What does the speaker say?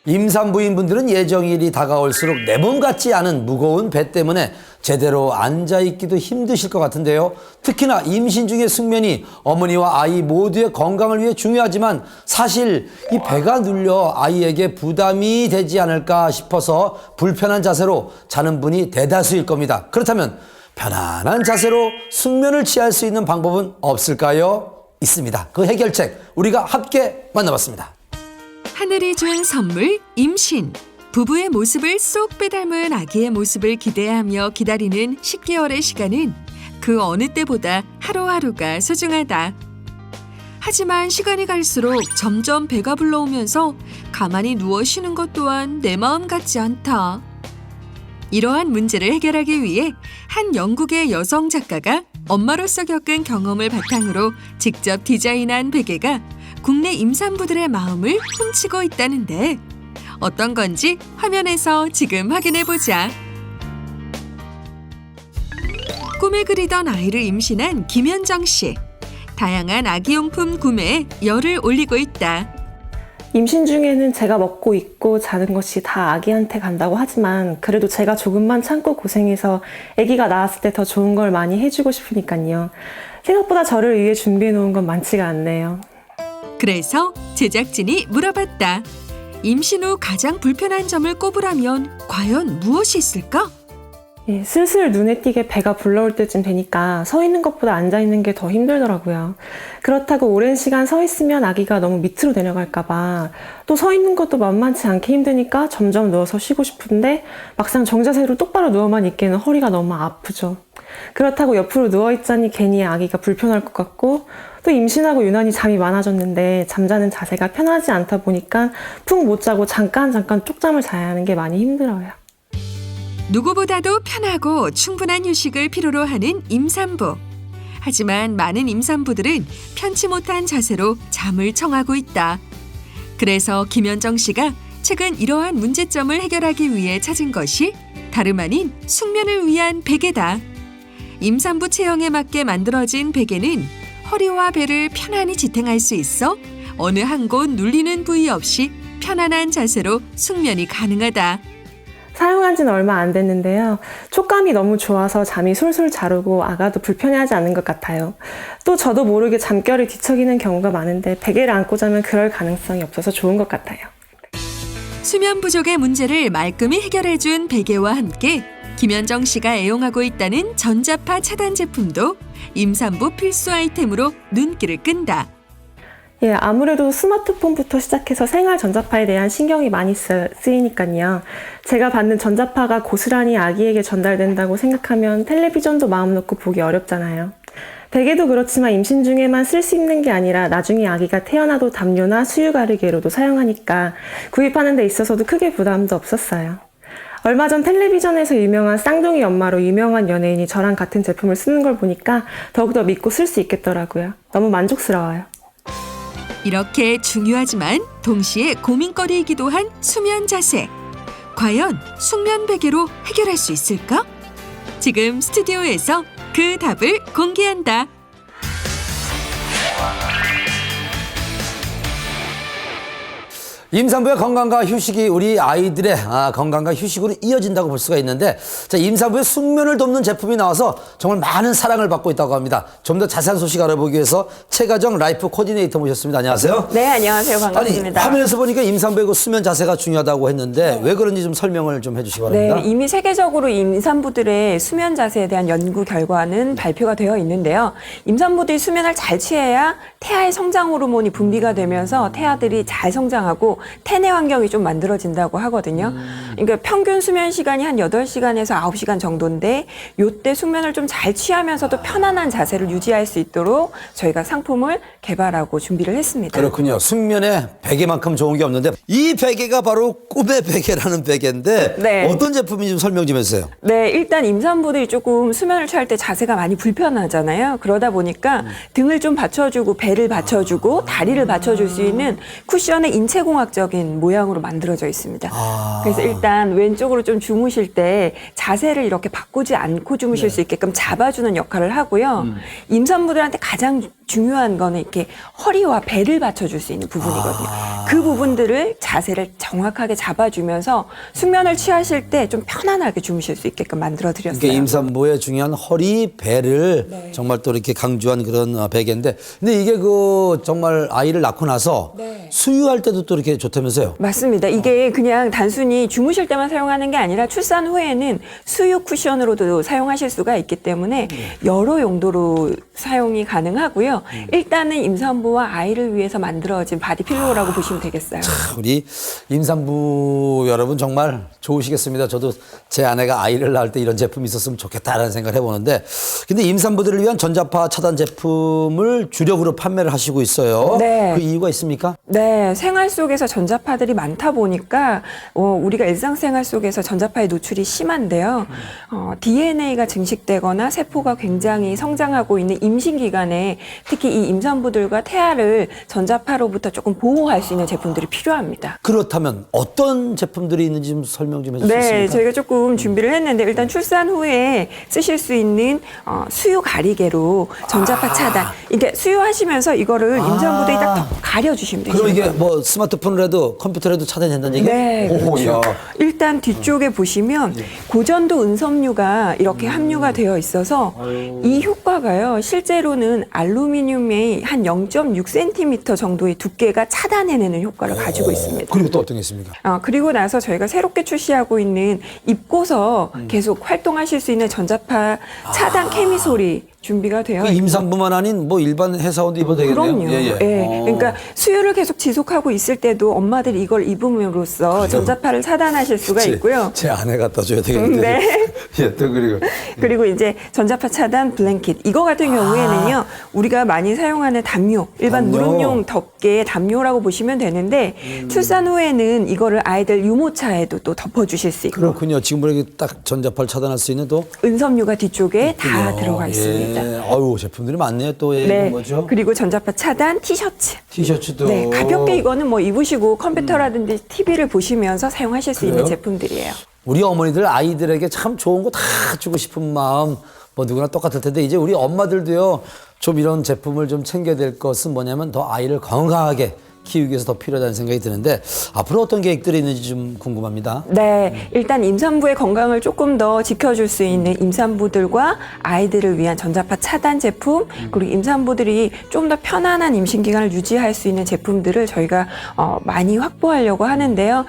임산부인분들은 예정일이 다가올수록 내 몸 같지 않은 무거운 배 때문에 제대로 앉아있기도 힘드실 것 같은데요. 특히나 임신 중의 숙면이 어머니와 아이 모두의 건강을 위해 중요하지만 사실 이 배가 눌려 아이에게 부담이 되지 않을까 싶어서 불편한 자세로 자는 분이 대다수일 겁니다. 그렇다면 편안한 자세로 숙면을 취할 수 있는 방법은 없을까요? 있습니다. 그 해결책 우리가 함께 만나봤습니다. 하늘이 준 선물 임신. 부부의 모습을 쏙 빼닮은 아기의 모습을 기대하며 기다리는 10개월의 시간은 그 어느 때보다 하루하루가 소중하다. 하지만 시간이 갈수록 점점 배가 불러오면서 가만히 누워 쉬는 것 또한 내 마음 같지 않다. 이러한 문제를 해결하기 위해 한 영국의 여성 작가가 엄마로서 겪은 경험을 바탕으로 직접 디자인한 베개가 국내 임산부들의 마음을 훔치고 있다는데 어떤 건지 화면에서 지금 확인해보자. 꿈에 그리던 아이를 임신한 김현정 씨. 다양한 아기용품 구매에 열을 올리고 있다. 임신 중에는 제가 먹고 입고 자는 것이 다 아기한테 간다고 하지만 그래도 제가 조금만 참고 고생해서 아기가 나왔을 때 더 좋은 걸 많이 해주고 싶으니까요. 생각보다 저를 위해 준비해 놓은 건 많지가 않네요. 그래서 제작진이 물어봤다. 임신 후 가장 불편한 점을 꼽으라면 과연 무엇이 있을까? 예, 슬슬 눈에 띄게 배가 불러올 때쯤 되니까 서 있는 것보다 앉아 있는 게 더 힘들더라고요. 그렇다고 오랜 시간 서 있으면 아기가 너무 밑으로 내려갈까 봐 또 서 있는 것도 만만치 않게 힘드니까 점점 누워서 쉬고 싶은데 막상 정자세로 똑바로 누워만 있기에는 허리가 너무 아프죠. 그렇다고 옆으로 누워있자니 괜히 아기가 불편할 것 같고 또 임신하고 유난히 잠이 많아졌는데 잠자는 자세가 편하지 않다 보니까 푹 못 자고 잠깐 쪽잠을 자야 하는 게 많이 힘들어요. 누구보다도 편하고 충분한 휴식을 필요로 하는 임산부. 하지만 많은 임산부들은 편치 못한 자세로 잠을 청하고 있다. 그래서 김현정 씨가 최근 이러한 문제점을 해결하기 위해 찾은 것이 다름 아닌 숙면을 위한 베개다. 임산부 체형에 맞게 만들어진 베개는 허리와 배를 편안히 지탱할 수 있어 어느 한 곳 눌리는 부위 없이 편안한 자세로 숙면이 가능하다. 사용한 지는 얼마 안 됐는데요. 촉감이 너무 좋아서 잠이 솔솔 잘 오고 아가도 불편해하지 않는 것 같아요. 또 저도 모르게 잠결이 뒤척이는 경우가 많은데 베개를 안고 자면 그럴 가능성이 없어서 좋은 것 같아요. 수면 부족의 문제를 말끔히 해결해준 베개와 함께 김현정 씨가 애용하고 있다는 전자파 차단 제품도 임산부 필수 아이템으로 눈길을 끈다. 예, 아무래도 스마트폰부터 시작해서 생활 전자파에 대한 신경이 많이 쓰이니까요. 제가 받는 전자파가 고스란히 아기에게 전달된다고 생각하면 텔레비전도 마음 놓고 보기 어렵잖아요. 베개도 그렇지만 임신 중에만 쓸 수 있는 게 아니라 나중에 아기가 태어나도 담요나 수유 가르개로도 사용하니까 구입하는 데 있어서도 크게 부담도 없었어요. 얼마 전 텔레비전에서 유명한 쌍둥이 엄마로 유명한 연예인이 저랑 같은 제품을 쓰는 걸 보니까 더욱더 믿고 쓸 수 있겠더라고요. 너무 만족스러워요. 이렇게 중요하지만 동시에 고민거리이기도 한 수면 자세. 과연 숙면 베개로 해결할 수 있을까? 지금 스튜디오에서 그 답을 공개한다. 임산부의 건강과 휴식이 우리 아이들의 건강과 휴식으로 이어진다고 볼 수가 있는데 자, 임산부의 숙면을 돕는 제품이 나와서 정말 많은 사랑을 받고 있다고 합니다. 좀 더 자세한 소식 알아보기 위해서 최가정 라이프 코디네이터 모셨습니다. 안녕하세요. 네, 안녕하세요. 반갑습니다. 아니, 화면에서 보니까 임산부의 수면 자세가 중요하다고 했는데 왜 그런지 좀 설명을 좀 해주시기 바랍니다. 네, 이미 세계적으로 임산부들의 수면 자세에 대한 연구 결과는 발표가 되어 있는데요. 임산부들이 수면을 잘 취해야 태아의 성장 호르몬이 분비가 되면서 태아들이 잘 성장하고 태내 환경이 좀 만들어진다고 하거든요. 그러니까 평균 수면 시간이 한 8시간에서 9시간 정도인데 이때 숙면을 좀 잘 취하면서도 편안한 자세를 유지할 수 있도록 저희가 상품을 개발하고 준비를 했습니다. 그렇군요. 숙면에 베개만큼 좋은 게 없는데 이 베개가 바로 꿈의 베개라는 베개인데 네. 어떤 제품인지 좀 설명 좀 해주세요. 네, 일단 임산부들이 조금 수면을 취할 때 자세가 많이 불편하잖아요. 그러다 보니까 등을 좀 받쳐주고 배를 받쳐주고 다리를 받쳐줄 수 있는 쿠션의 인체공학 천문학적인 모양으로 만들어져 있습니다. 아. 그래서 일단 왼쪽으로 좀 주무실 때 자세를 이렇게 바꾸지 않고 주무실 수 있게끔 잡아주는 역할을 하고요. 임산부들한테 가장 중요한 거는 이렇게 허리와 배를 받쳐줄 수 있는 부분이거든요. 그 부분들을 자세를 정확하게 잡아주면서 숙면을 취하실 때 좀 편안하게 주무실 수 있게끔 만들어드렸어요. 그러니까 임산부의 중요한 허리, 배를 정말 또 이렇게 강조한 그런 베개인데, 근데 이게 그 정말 아이를 낳고 나서 수유할 때도 또 이렇게 좋다면서요? 맞습니다. 이게 그냥 단순히 주무실 때만 사용하는 게 아니라 출산 후에는 수유 쿠션으로도 사용하실 수가 있기 때문에 여러 용도로 사용이 가능하고요. 일단은 임산부와 아이를 위해서 만들어진 바디필로우라고 보시면 되겠어요. 우리 임산부 여러분 정말 좋으시겠습니다. 저도 제 아내가 아이를 낳을 때 이런 제품이 있었으면 좋겠다라는 생각을 해보는데, 근데 임산부들을 위한 전자파 차단 제품을 주력으로 판매를 하시고 있어요. 네. 그 이유가 있습니까? 네, 생활 속에서 전자파들이 많다 보니까 우리가 일상생활 속에서 전자파의 노출이 심한데요. DNA가 증식되거나 세포가 굉장히 성장하고 있는 임신 기간에 특히 이 임산부들과 태아를 전자파로부터 조금 보호할 수 있는 제품들이 필요합니다. 그렇다면 어떤 제품들이 있는지 좀 설명 좀 해줄 수 네, 있습니까? 저희가 조금 준비를 했는데 일단 출산 후에 쓰실 수 있는 수유 가리개로 전자파 차단. 이게 수유하시면서 이거를 임산부들이 딱 가려주시면 돼요. 그럼 이게 뭐 스마트폰을 해도 컴퓨터를 해도 차단이 된다는 얘기예요? 네, 그렇죠. 일단 뒤쪽에 보시면 고전도 은섬유가 이렇게 함유가 되어 있어서 이 효과가요. 실제로는 알루미늄의 한 0.6cm 정도의 두께가 차단해내는 효과를 가지고 있습니다. 그리고 또 어떤 게 있습니까? 그리고 나서 저희가 새롭게 출시하고 있는 입고서 계속 활동하실 수 있는 전자파 차단 케미솔이 준비가 되어 그 임산부만 아닌 뭐 일반 회사원도 입어도 되겠네요. 그럼요. 예. 그러니까 수유를 계속 지속하고 있을 때도 엄마들이 이걸 입음으로써 전자파를 차단하실 수가 있고요. 제 아내 갖다 줘야 되겠는데. 네. 예, 또 그리고 그리고 이제 전자파 차단 블랭킷 이거 같은 경우에는요 우리가 많이 사용하는 담요 일반 담요. 무릎용 덮개 담요라고 보시면 되는데 출산 후에는 이거를 아이들 유모차에도 또 덮어주실 수 있고 그렇군요. 지금 보니까 딱 전자파를 차단할 수 있는 또 은섬유가 뒤쪽에 다 들어가 있습니다. 아유, 제품들이 많네요. 또 네. 뭐죠? 그리고 전자파 차단 티셔츠. 티셔츠도. 네, 가볍게 이거는 뭐 입으시고 컴퓨터라든지 TV를 보시면서 사용하실 수 있는 그래요? 제품들이에요. 우리 어머니들 아이들에게 참 좋은 거 다 주고 싶은 마음 뭐 누구나 똑같을 텐데, 이제 우리 엄마들도요 좀 이런 제품을 좀 챙겨야 될 것은 뭐냐면 더 아이를 건강하게 키우기 위해서 더 필요하다는 생각이 드는데, 앞으로 어떤 계획들이 있는지 좀 궁금합니다. 네, 일단 임산부의 건강을 조금 더 지켜줄 수 있는 임산부들과 아이들을 위한 전자파 차단 제품, 그리고 임산부들이 좀 더 편안한 임신 기간을 유지할 수 있는 제품들을 저희가 많이 확보하려고 하는데요.